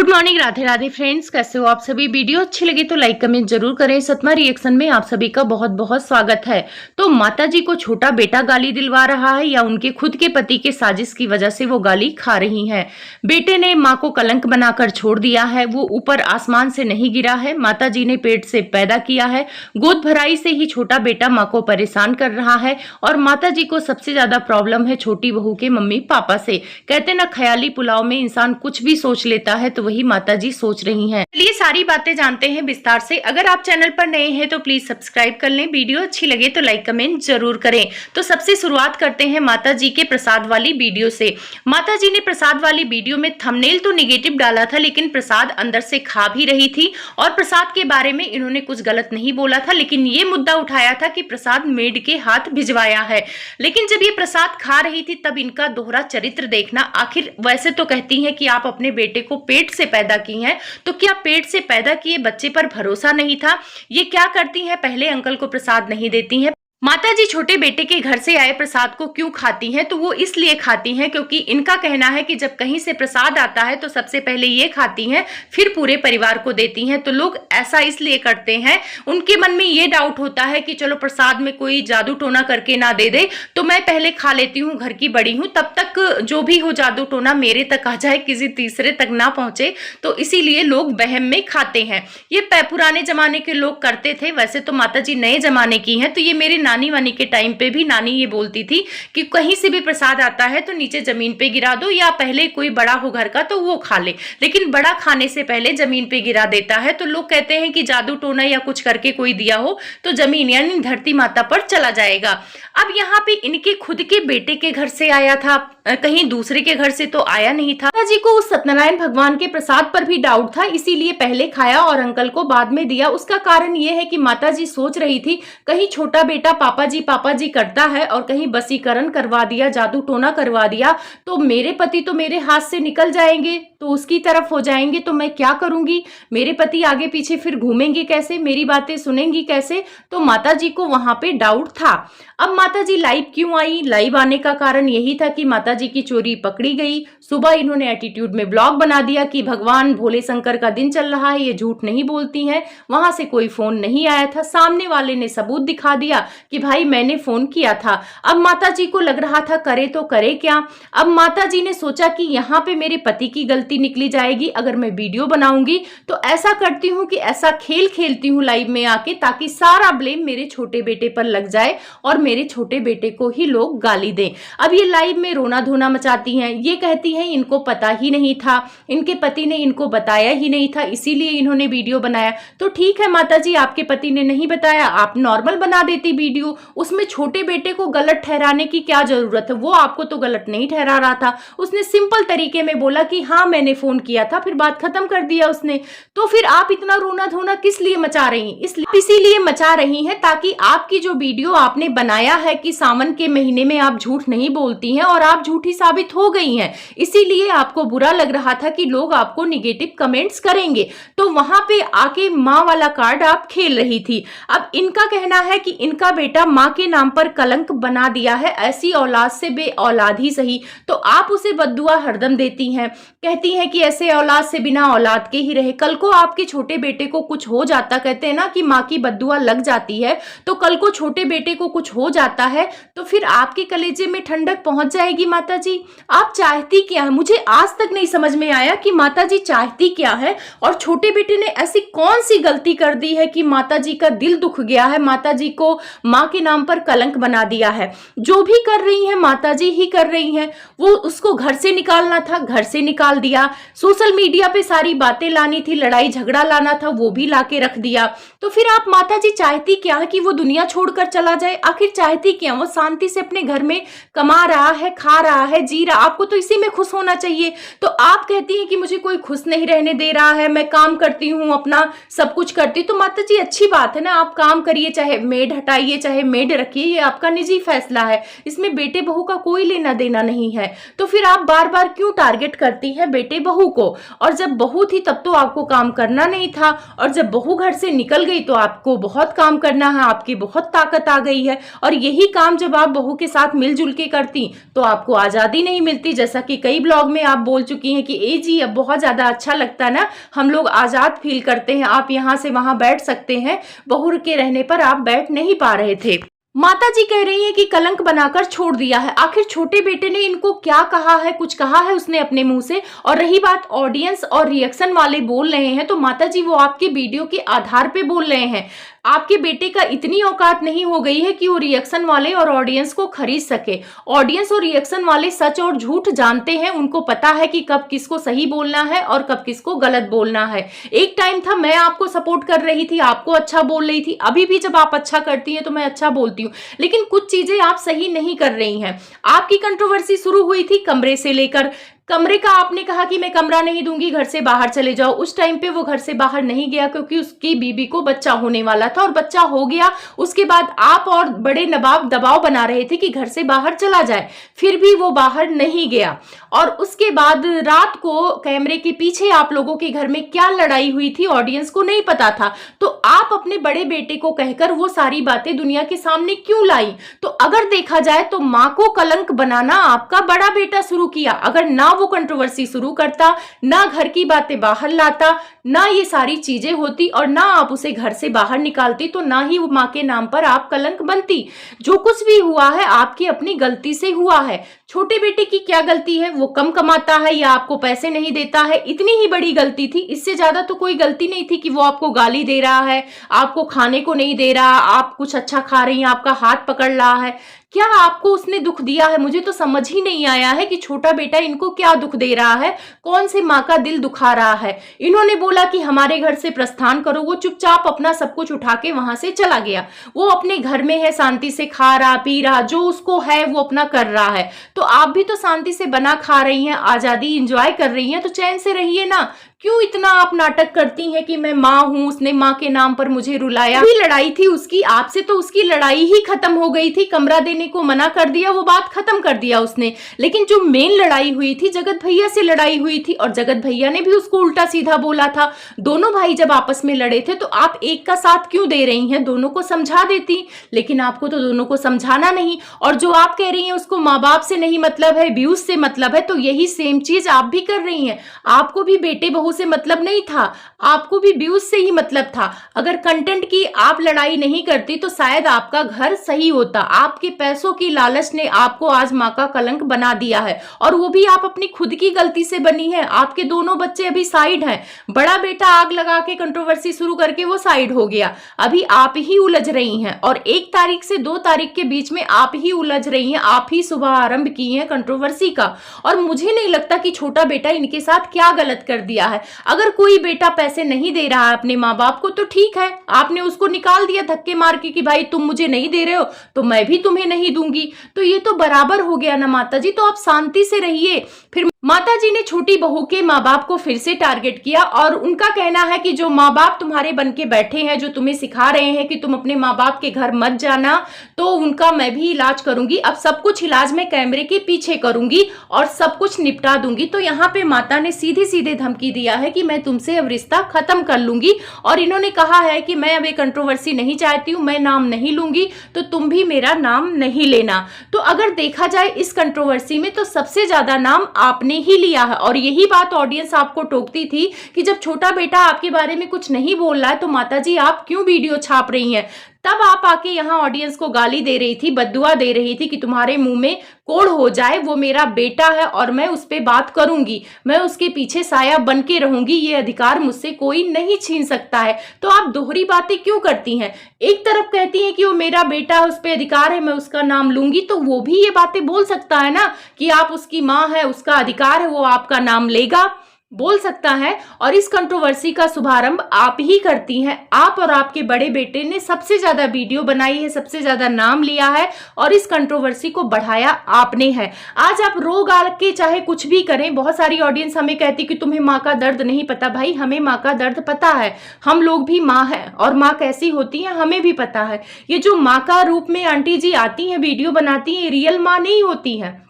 Good morning, Radhe Radhe friends. कैसे हो आप सभी? वीडियो अच्छी लगी तो लाइक कमेंट जरूर करें। सतमा रिएक्शन में आप सभी का बहुत बहुत स्वागत है। तो माताजी को छोटा बेटा गाली दिलवा रहा है या उनके खुद के पति के साजिश की वजह से वो गाली खा रही हैं। बेटे ने माँ को कलंक बनाकर छोड़ दिया है। वो ऊपर आसमान से नहीं गिरा है, माताजी ने पेट से पैदा किया है। गोद भराई से ही छोटा बेटा माँ को परेशान कर रहा है और माताजी को सबसे ज्यादा प्रॉब्लम है छोटी बहू के मम्मी पापा से। कहते ना, ख्याली पुलाव में इंसान कुछ भी सोच लेता है, तो वही माताजी सोच रही हैं। चलिए सारी बातें जानते हैं विस्तार से। अगर आप चैनल पर नए हैं तो प्लीज सब्सक्राइब कर लें। वीडियो अच्छी लगे तो लाइक कमेंट जरूर करें। तो सबसे शुरुआत करते हैं माताजी के प्रसाद वाली वीडियो से। माताजी ने प्रसाद वाली वीडियो में थंबनेल तो नेगेटिव डाला था, लेकिन प्रसाद अंदर से खा भी रही थी और प्रसाद के बारे में इन्होंने कुछ गलत नहीं बोला था, लेकिन ये मुद्दा उठाया था कि प्रसाद मेड के हाथ भिजवाया है। लेकिन जब ये प्रसाद खा रही थी तब इनका दोहरा चरित्र देखना। आखिर वैसे तो कहती हैं कि आप अपने बेटे को पेट से पैदा की हैं, तो क्या पेट से पैदा किए बच्चे पर भरोसा नहीं था? ये क्या करती हैं, पहले अंकल को प्रसाद नहीं देती हैं। माताजी छोटे बेटे के घर से आए प्रसाद को क्यों खाती हैं? तो वो इसलिए खाती हैं क्योंकि इनका कहना है कि जब कहीं से प्रसाद आता है तो सबसे पहले ये खाती हैं, फिर पूरे परिवार को देती हैं। तो लोग ऐसा इसलिए करते हैं, उनके मन में ये डाउट होता है कि चलो प्रसाद में कोई जादू टोना करके ना दे दे, तो मैं पहले खा लेती हूँ, घर की बड़ी हूँ, तब तक जो भी हो जादू टोना मेरे तक आ जाए, किसी तीसरे तक ना पहुंचे। तो इसीलिए लोग वहम में खाते हैं। ये पुराने जमाने के लोग करते थे। वैसे तो माताजी नए जमाने की हैं, तो ये मेरे नानी वानी के टाइम पे भी नानी ये बोलती थी कि कहीं से भी प्रसाद आता है तो नीचे जमीन पे गिरा दो, या पहले कोई बड़ा हो घर का तो वो खा ले, लेकिन बड़ा खाने से पहले जमीन पे गिरा देता है। तो लोग कहते हैं कि जादू टोना या कुछ करके कोई दिया हो तो जमीन यानी धरती माता पर चला जाएगा। अब यहाँ पे इनके खुद के बेटे के घर से आया था, कहीं दूसरे के घर से तो आया नहीं था। माताजी को उस सत्यनारायण भगवान के प्रसाद पर भी डाउट था, इसीलिए पहले खाया और अंकल को बाद में दिया। उसका कारण ये है कि माताजी सोच रही थी कहीं छोटा बेटा पापा जी करता है और कहीं बसीकरण करवा दिया, जादू टोना करवा दिया, तो मेरे पति तो मेरे हाथ से निकल जाएंगे, तो उसकी तरफ हो जाएंगे, तो मैं क्या करूंगी? मेरे पति आगे पीछे फिर घूमेंगे कैसे, मेरी बातें सुनेंगी कैसे? तो माताजी को वहां पे डाउट था। अब माताजी लाइव क्यों आई? लाइव आने का कारण यही था कि माताजी की चोरी पकड़ी गई। सुबह इन्होंने एटीट्यूड में ब्लॉग बना दिया कि भगवान भोले शंकर का दिन चल रहा है, ये झूठ नहीं बोलती हैं, वहां से कोई फोन नहीं आया था। सामने वाले ने सबूत दिखा दिया कि भाई मैंने फोन किया था। अब माताजी को लग रहा था करे तो करे क्या। अब माताजी ने सोचा कि यहाँ पे मेरे पति की गलती निकली जाएगी, अगर मैं वीडियो बनाऊंगी तो ऐसा करती हूँ कि ऐसा खेल खेलती हूँ लाइव में आके, ताकि सारा ब्लेम मेरे छोटे बेटे पर लग जाए और मेरे छोटे बेटे को ही लोग गाली दें। अब ये लाइव में रोना धोना मचाती हैं। ये कहती हैं इनको पता ही नहीं था, इनके पति ने इनको बताया ही नहीं था, इसीलिए इन्होंने वीडियो बनाया। तो ठीक है माताजी, आपके पति ने नहीं बताया, आप नॉर्मल बना देती वीडियो, उसमें छोटे बेटे को गलत ठहराने की क्या जरूरत है? वो आपको तो गलत नहीं ठहरा रहा था, उसने सिंपल तरीके में बोला कि हाँ मैंने फोन किया था, फिर बात खत्म कर दिया उसने। तो फिर आप इतना रोना धोना किस लिए मचा रही हैं? इसीलिए मचा रही हैं ताकि आपकी जो वीडियो आपने बनाया है कि सावन के महीने में आप झूठ नहीं बोलती हैं, और आप झूठी साबित हो गई हैं, इसीलिए आपको बुरा लग रहा था कि लोग आपको निगेटिव कमेंट्स करेंगे, तो वहां पे आके माँ वाला कार्ड आप खेल रही थी। अब इनका कहना है कि इनका बेटा माँ के नाम पर कलंक बना दिया है, ऐसी औलाद से बे औलाद ही सही, तो आप उसे बद्दुआ हरदम देती हैं, कहती हैं कि ऐसे औलाद से बिना औलाद के ही रहे। कल को आपके छोटे बेटे को कुछ हो जाता, कहते हैं ना कि माँ की बद्दुआ लग जाती है, तो कल को छोटे बेटे को कुछ हो जाता है तो फिर आपके कलेजे में ठंडक पहुंच जाएगी। माताजी आप चाहती क्या है? मुझे आज तक नहीं समझ में आया कि माताजी चाहती क्या है, और छोटे बेटे ने ऐसी कौन सी गलती कर दी है कि माताजी का दिल दुख गया है, माताजी को माँ के नाम पर कलंक बना दिया है। जो भी कर रही हैं माताजी ही कर रही हैं। वो उसको घर से निकालना था, घर से निकाल दिया, सोशल मीडिया पे सारी बातें लानी थी, लड़ाई झगड़ा लाना था, वो भी लाके रख दिया। तो फिर आप माताजी चाहती क्या है? कि वो दुनिया छोड़कर चला जाए? आखिर चाहती क्या? वो शांति से अपने घर में कमा रहा है, खा रहा है, जी रहा, आपको तो इसी में खुश होना चाहिए। तो आप कहती हैं कि मुझे कोई खुश नहीं रहने दे रहा है, मैं काम करती हूँ, अपना सब कुछ करती, तो माताजी अच्छी बात है ना, आप काम करिए, चाहे मेड हटाइए चाहे मेड रखिए, ये आपका निजी फैसला है, इसमें बेटे बहू का कोई लेना देना नहीं है। तो फिर आप बार बार क्यों टारगेट करती है बेटे बहू को, और जब बहू थी तब तो आपको काम करना नहीं था, और जब बहू घर से निकल गई तो आपको बहुत काम करना है, आपकी बहुत ताकत आ गई है, और यही काम जब आप बहू के साथ मिलजुल के करती तो आपको आज़ादी नहीं मिलती। जैसा कि कई ब्लॉग में आप बोल चुकी हैं कि ए जी अब बहुत ज़्यादा अच्छा लगता है ना, हम लोग आज़ाद फील करते हैं, आप यहाँ से वहाँ बैठ सकते हैं, बहू के रहने पर आप बैठ नहीं पा रहे थे। माता जी कह रही हैं कि कलंक बनाकर छोड़ दिया है। आखिर छोटे बेटे ने इनको क्या कहा है? कुछ कहा है उसने अपने मुंह से? और रही बात ऑडियंस और रिएक्शन वाले बोल रहे हैं, तो माता जी वो आपके वीडियो के आधार पे बोल रहे हैं। आपके बेटे का इतनी औकात नहीं हो गई है कि वो रिएक्शन वाले और ऑडियंस को खरीद सके। ऑडियंस और रिएक्शन वाले सच और झूठ जानते हैं, उनको पता है कि कब किसको सही बोलना है और कब किसको गलत बोलना है। एक टाइम था मैं आपको सपोर्ट कर रही थी, आपको अच्छा बोल रही थी, अभी भी जब आप अच्छा करती हैं तो मैं अच्छा बोलती हूँ, लेकिन कुछ चीजें आप सही नहीं कर रही हैं। आपकी कंट्रोवर्सी शुरू हुई थी कमरे से लेकर। कमरे का आपने कहा कि मैं कमरा नहीं दूंगी, घर से बाहर चले जाओ। उस टाइम पे वो घर से बाहर नहीं गया क्योंकि उसकी बीबी को बच्चा होने वाला था, और बच्चा हो गया। उसके बाद आप और बड़े नवाब दबाव बना रहे थे कि घर से बाहर चला जाए, फिर भी वो बाहर नहीं गया। और उसके बाद रात को कैमरे के पीछे आप लोगों के घर में क्या लड़ाई हुई थी ऑडियंस को नहीं पता था, तो आप अपने बड़े बेटे को कहकर वो सारी बातें दुनिया के सामने क्यों लाई? तो अगर देखा जाए तो माँ को कलंक बनाना आपका बड़ा बेटा शुरू किया। अगर ना वो कंट्रोवर्सी शुरू करता, ना घर की बातें बाहर लाता, ना ये सारी चीजें होती, और ना आप उसे घर से बाहर निकालती, तो ना ही माँ के नाम पर आप कलंक बनती। जो कुछ भी हुआ है आपकी अपनी गलती से हुआ है। छोटे बेटे की क्या गलती है? वो कम कमाता है या आपको पैसे नहीं देता है, इतनी ही बड़ी गलती थी। इससे ज्यादा तो कोई गलती नहीं थी कि वो आपको गाली दे रहा है, आपको खाने को नहीं दे रहा, आप कुछ अच्छा खा रही हैं, आपका हाथ पकड़ रहा है। क्या आपको उसने दुख दिया है? मुझे तो समझ ही नहीं आया है कि छोटा बेटा इनको क्या दुख दे रहा है, कौन से माँ का दिल दुखा रहा है। इन्होंने बोला कि हमारे घर से प्रस्थान करो, वो चुपचाप अपना सब कुछ उठा के वहां से चला गया। वो अपने घर में है, शांति से खा रहा पी रहा, जो उसको है वो अपना कर रहा है। तो आप भी तो शांति से बना खा रही हैं, आजादी इंजॉय कर रही हैं, तो चैन से रहिए ना। क्यों इतना आप नाटक करती हैं कि मैं माँ हूं, उसने माँ के नाम पर मुझे रुलाया? भी लड़ाई थी उसकी आपसे, तो उसकी लड़ाई ही खत्म हो गई थी। कमरा देने को मना कर दिया, वो बात खत्म कर दिया उसने। लेकिन जो मेन लड़ाई हुई थी जगत भैया से लड़ाई हुई थी, और जगत भैया ने भी उसको उल्टा सीधा बोला था। दोनों भाई जब आपस में लड़े थे तो आप एक का साथ क्यों दे रही हैं? दोनों को समझा देती, लेकिन आपको तो दोनों को समझाना नहीं। और जो आप कह रही हैं उसको माँ बाप से नहीं मतलब है, व्यूज से मतलब है, तो यही सेम चीज आप भी कर रही हैं। आपको भी बेटे बहू से मतलब नहीं था, आपको भी व्यूज से ही मतलब था। अगर कंटेंट की आप लड़ाई नहीं करती तो शायद आपका घर सही होता। आपके पैसों की लालच ने आपको आज माँ का कलंक बना दिया है, और वो भी आप अपनी खुद की गलती से बनी है। आपके दोनों बच्चे अभी साइड हैं। बड़ा बेटा आग लगा के कंट्रोवर्सी शुरू करके वो साइड हो गया, अभी आप ही उलझ रही हैं, और 1 तारीख से 2 तारीख के बीच में आप ही उलझ रही हैं। आप ही सुबह आरंभ की है कंट्रोवर्सी का, और मुझे नहीं लगता कि छोटा बेटा इनके साथ क्या गलत कर दिया है। अगर कोई बेटा पैसे नहीं दे रहा है अपने माँ बाप को तो ठीक है, आपने उसको निकाल दिया धक्के मार के कि भाई तुम मुझे नहीं दे रहे हो तो मैं भी तुम्हें नहीं दूंगी, तो ये तो बराबर हो गया ना माता जी। तो आप शांति से रहिए। फिर माता जी ने छोटी बहू के माँ बाप को फिर से टारगेट किया, और उनका कहना है कि जो माँ बाप तुम्हारे बन के बैठे हैं, जो तुम्हें सिखा रहे हैं कि तुम अपने माँ बाप के घर मत जाना, तो उनका मैं भी इलाज करूंगी। अब सब कुछ इलाज मैं कैमरे के पीछे करूंगी और सब कुछ निपटा दूंगी। तो यहाँ पे माता ने सीधे सीधे धमकी दिया है कि मैं तुमसे अब रिश्ता खत्म कर लूंगी, और इन्होंने कहा है कि मैं अब एक कंट्रोवर्सी नहीं चाहती हूँ, मैं नाम नहीं लूंगी, तो तुम भी मेरा नाम नहीं लेना। तो अगर देखा जाए इस कंट्रोवर्सी में तो सबसे ज्यादा नाम आपने ही लिया है, और यही बात ऑडियंस आपको टोकती थी कि जब छोटा बेटा आपके बारे में कुछ नहीं बोल रहा है तो माताजी आप क्यों वीडियो छाप रही हैं। तब आप आके यहाँ ऑडियंस को गाली दे रही थी, बद्दुआ दे रही थी कि तुम्हारे मुंह में कोढ़ हो जाए, वो मेरा बेटा है और मैं उस पर बात करूंगी, मैं उसके पीछे साया बन के रहूंगी, ये अधिकार मुझसे कोई नहीं छीन सकता है। तो आप दोहरी बातें क्यों करती हैं? एक तरफ कहती हैं कि वो मेरा बेटा है, उस पर अधिकार है, मैं उसका नाम लूंगी, तो वो भी ये बातें बोल सकता है ना कि आप उसकी माँ है, उसका अधिकार है, वो आपका नाम लेगा, बोल सकता है। और इस कंट्रोवर्सी का शुभारंभ आप ही करती हैं। आप और आपके बड़े बेटे ने सबसे ज्यादा वीडियो बनाई है, सबसे ज्यादा नाम लिया है, और इस कंट्रोवर्सी को बढ़ाया आपने है। आज आप रो गाल के चाहे कुछ भी करें, बहुत सारी ऑडियंस हमें कहती कि तुम्हें माँ का दर्द नहीं पता। भाई हमें माँ का दर्द पता है, हम लोग भी माँ है, और माँ कैसी होती है हमें भी पता है। ये जो माँ का रूप में आंटी जी आती हैं वीडियो बनाती हैं, रियल माँ नहीं होती है।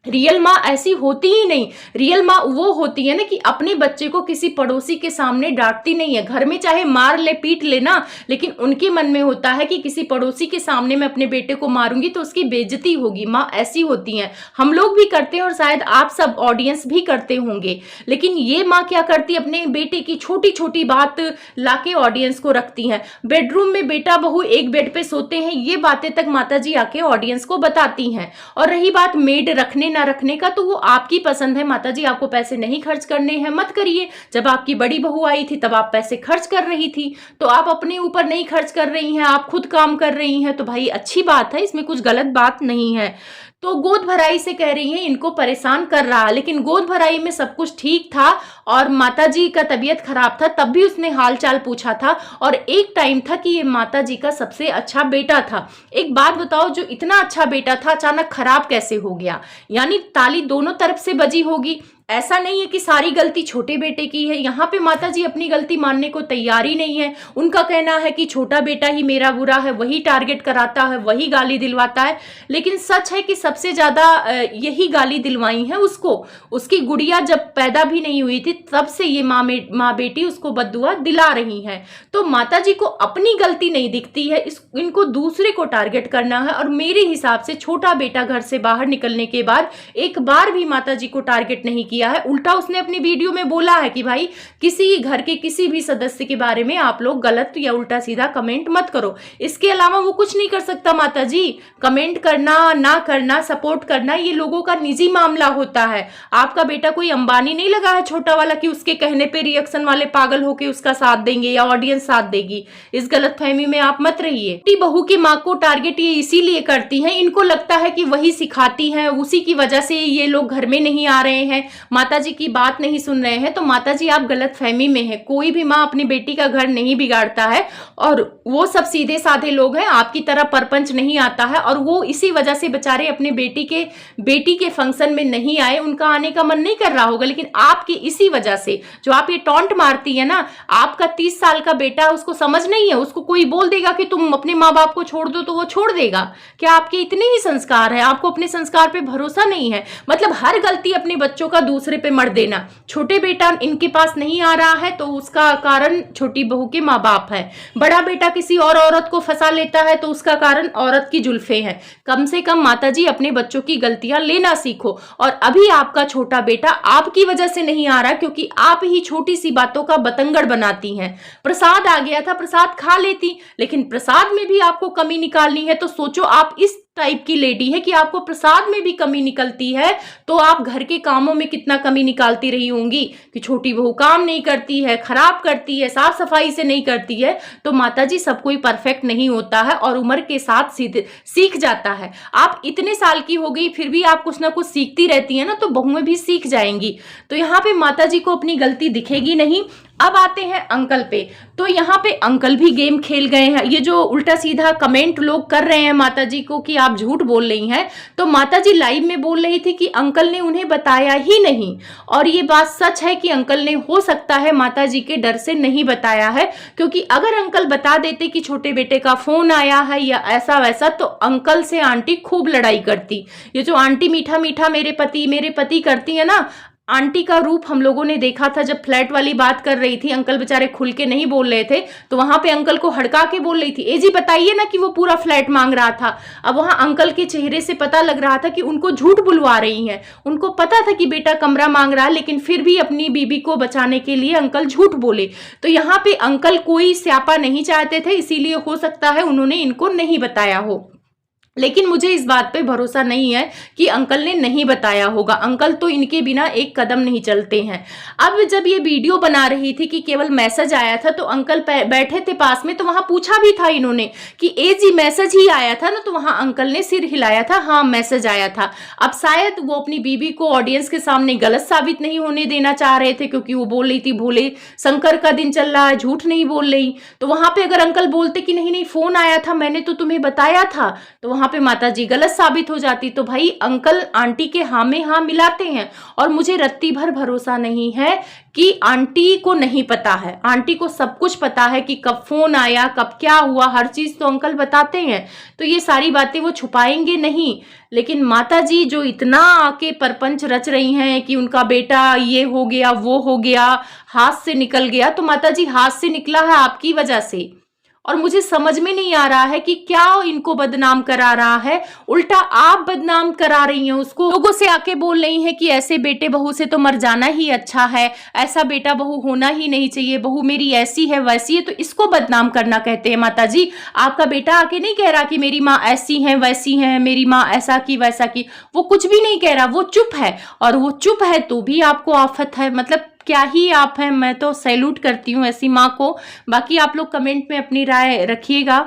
रियल माँ ऐसी होती ही नहीं। रियल माँ वो होती है ना कि अपने बच्चे को किसी पड़ोसी के सामने डांटती नहीं है। घर में चाहे मार ले पीट ले ना, लेकिन उनके मन में होता है कि किसी पड़ोसी के सामने मैं अपने बेटे को मारूंगी तो उसकी बेइज्जती होगी। माँ ऐसी होती हैं। हम लोग भी करते हैं और शायद आप सब ऑडियंस भी करते होंगे। लेकिन ये माँ क्या करती है, अपने बेटे की छोटी छोटी बात लाके ऑडियंस को रखती हैं। बेडरूम में बेटा बहू एक बेड पे सोते हैं, ये बातें तक माता जी आके ऑडियंस को बताती हैं। और रही बात मेड रखने ना रखने का, तो वो आपकी पसंद है। माता जी आपको पैसे नहीं खर्च करने हैं, मत करिए। जब आपकी बड़ी बहू आई थी तब आप पैसे खर्च कर रही थी, तो आप अपने ऊपर नहीं खर्च कर रही हैं, आप खुद काम कर रही हैं, तो भाई अच्छी बात है, इसमें कुछ गलत बात नहीं है। तो गोद भराई से कह रही हैं इनको परेशान कर रहा है, लेकिन गोद भराई में सब कुछ ठीक था और माता जी का तबीयत खराब था, तब भी उसने हाल चाल पूछा था। और एक टाइम था कि ये माता जी का सबसे अच्छा बेटा था। एक बात बताओ, जो इतना अच्छा बेटा था अचानक खराब कैसे हो गया? यानी ताली दोनों तरफ से बजी होगी। ऐसा नहीं है कि सारी गलती छोटे बेटे की है। यहाँ पे माता जी अपनी गलती मानने को तैयार ही नहीं है। उनका कहना है कि छोटा बेटा ही मेरा बुरा है, वही टारगेट कराता है, वही गाली दिलवाता है। लेकिन सच है कि सबसे ज्यादा यही गाली दिलवाई है उसको। उसकी गुड़िया जब पैदा भी नहीं हुई थी तब से ये माँ बेटी उसको बद्दुआ दिला रही हैं। तो माता जी को अपनी गलती नहीं दिखती है, इनको दूसरे को टारगेट करना है। और मेरे हिसाब से छोटा बेटा घर से बाहर निकलने के बाद एक बार भी माता जी को टारगेट नहीं किया है। उल्टा उसने अपनी वीडियो में बोला है कि भाई किसी घर के किसी भी सदस्य के बारे में आप लोग गलत या उल्टा सीधा कमेंट मत करो। इसके अलावा वो कुछ नहीं कर सकता। माता जी कमेंट करना ना करना, सपोर्ट करना, ये लोगों का निजी मामला होता है। आपका बेटा कोई अंबानी नहीं लगा है छोटा वाला कि उसके कहने पे रिएक्शन वाले पागल होके उसका साथ देंगे या ऑडियंस साथ देगी। इस गलतफहमी में आप मत रहिए। बेटी बहू की माँ को टारगेट ये इसीलिए करती है, इनको लगता है कि वही सिखाती है, उसी की वजह से ये लोग घर में नहीं आ रहे हैं, माता जी की बात नहीं सुन रहे हैं। तो माता जी आप गलतफहमी में है। कोई भी माँ अपनी बेटी का घर नहीं बिगाड़ता है और वो सब सीधे साधे लोग हैं, आपकी तरह परपंच नहीं आता है। और वो इसी वजह से बेचारे अपने बेटी के फंक्शन में नहीं आए, उनका आने का मन नहीं कर रहा होगा। लेकिन आपकी इसी वजह से जो आप ये टॉन्ट मारती है ना, आपका 30 साल का बेटा, उसको समझ नहीं है, उसको कोई बोल देगा कि तुम अपने माँ बाप को छोड़ दो तो वो छोड़ देगा क्या? आपके इतने ही संस्कार है, आपको अपने संस्कार पे भरोसा नहीं है। मतलब हर गलती अपने बच्चों का दूसरे पे मर देना। छोटे बेटा इनके पास नहीं आ रहा है तो उसका कारण छोटी बहू के माँ बाप है। बड़ा बेटा किसी और औरत को फंसा लेता है तो उसका कारण औरत की जुल्फे हैं। कम से कम माता जी अपने बच्चों की गलतियां लेना सीखो। और अभी आपका छोटा बेटा आपकी वजह से नहीं आ रहा क्योंकि आप ही छोटी सी बातों का बतंगड़ बनाती हैं। प्रसाद आ गया था, प्रसाद खा लेती, लेकिन प्रसाद में भी आपको कमी निकालनी है। तो सोचो आप इस टाइप की लेडी है कि आपको प्रसाद में भी कमी निकलती है, तो आप घर के कामों में कितना कमी निकालती रही होंगी कि छोटी बहू काम नहीं करती है, खराब करती है, साफ सफाई से नहीं करती है। तो माता जी सब कोई परफेक्ट नहीं होता है और उम्र के साथ सीख जाता है। आप इतने साल की हो गई फिर भी आप कुछ ना कुछ सीखती रहती है ना, तो बहुएं भी सीख जाएंगी। तो यहाँ पे माता जी को अपनी गलती दिखेगी नहीं। अब आते हैं अंकल पे। तो यहाँ पे अंकल भी गेम खेल गए हैं। ये जो उल्टा सीधा कमेंट लोग कर रहे हैं माता जी को कि आप झूठ बोल रही हैं, तो माता जी लाइव में बोल रही थी कि अंकल ने उन्हें बताया ही नहीं। और ये बात सच है कि अंकल ने हो सकता है माता जी के डर से नहीं बताया है, क्योंकि अगर अंकल बता देते कि छोटे बेटे का फोन आया है या ऐसा वैसा, तो अंकल से आंटी खूब लड़ाई करती। ये जो आंटी मीठा मीठा मेरे पति करती है ना, आंटी का रूप हम लोगों ने देखा था जब फ्लैट वाली बात कर रही थी। अंकल बेचारे खुल के नहीं बोल रहे थे, तो वहां पे अंकल को हड़का के बोल रही थी, ए जी बताइए ना कि वो पूरा फ्लैट मांग रहा था। अब वहां अंकल के चेहरे से पता लग रहा था कि उनको झूठ बुलवा रही हैं। उनको पता था कि बेटा कमरा मांग रहा है, लेकिन फिर भी अपनी बीबी को बचाने के लिए अंकल झूठ बोले। तो यहाँ पे अंकल कोई स्यापा नहीं चाहते थे, इसीलिए हो सकता है उन्होंने इनको नहीं बताया हो। लेकिन मुझे इस बात पे भरोसा नहीं है कि अंकल ने नहीं बताया होगा। अंकल तो इनके बिना एक कदम नहीं चलते हैं। अब जब ये वीडियो बना रही थी कि केवल मैसेज आया था, तो अंकल बैठे थे पास में, तो वहां पूछा भी था इन्होंने कि ए जी मैसेज ही आया था ना, तो वहां अंकल ने सिर हिलाया था, हाँ मैसेज आया था। अब शायद वो अपनी बीबी को ऑडियंस के सामने गलत साबित नहीं होने देना चाह रहे थे, क्योंकि वो बोल रही थी भोले शंकर का दिन चल रहा है, झूठ नहीं बोल रही। तो वहां पे अगर अंकल बोलते कि नहीं नहीं फोन आया था, मैंने तो तुम्हें बताया था, तो वहां यहाँ पे माता जी गलत साबित हो जाती तो भाई अंकल आंटी के हाँ में हाँ मिलाते हैं। और मुझे रत्ती भर भरोसा नहीं है कि आंटी को नहीं पता है, आंटी को सब कुछ पता है कि कब फोन आया, कब क्या हुआ, हर चीज तो अंकल बताते हैं। तो ये सारी बातें वो छुपाएंगे नहीं। लेकिन माता जी जो इतना आके परपंच रच रही हैं कि उनका बेटा ये हो गया, वो हो गया, हाथ से निकल गया, तो माता जी हाथ से निकला है आपकी वजह से। और मुझे समझ में नहीं आ रहा है कि क्या इनको बदनाम करा रहा है, उल्टा आप बदनाम करा रही हैं उसको। लोगों से आके बोल रही हैं कि ऐसे बेटे बहू से तो मर जाना ही अच्छा है, ऐसा बेटा बहू होना ही नहीं चाहिए, बहू मेरी ऐसी है वैसी है, तो इसको बदनाम करना कहते हैं माता जी। आपका बेटा आके नहीं कह रहा कि मेरी माँ ऐसी है वैसी है, मेरी माँ ऐसा की वैसा की, वो कुछ भी नहीं कह रहा, वो चुप है। और वो चुप है तो भी आपको आफत है, मतलब क्या ही आप हैं। मैं तो सैल्यूट करती हूँ ऐसी माँ को। बाकी आप लोग कमेंट में अपनी राय रखिएगा।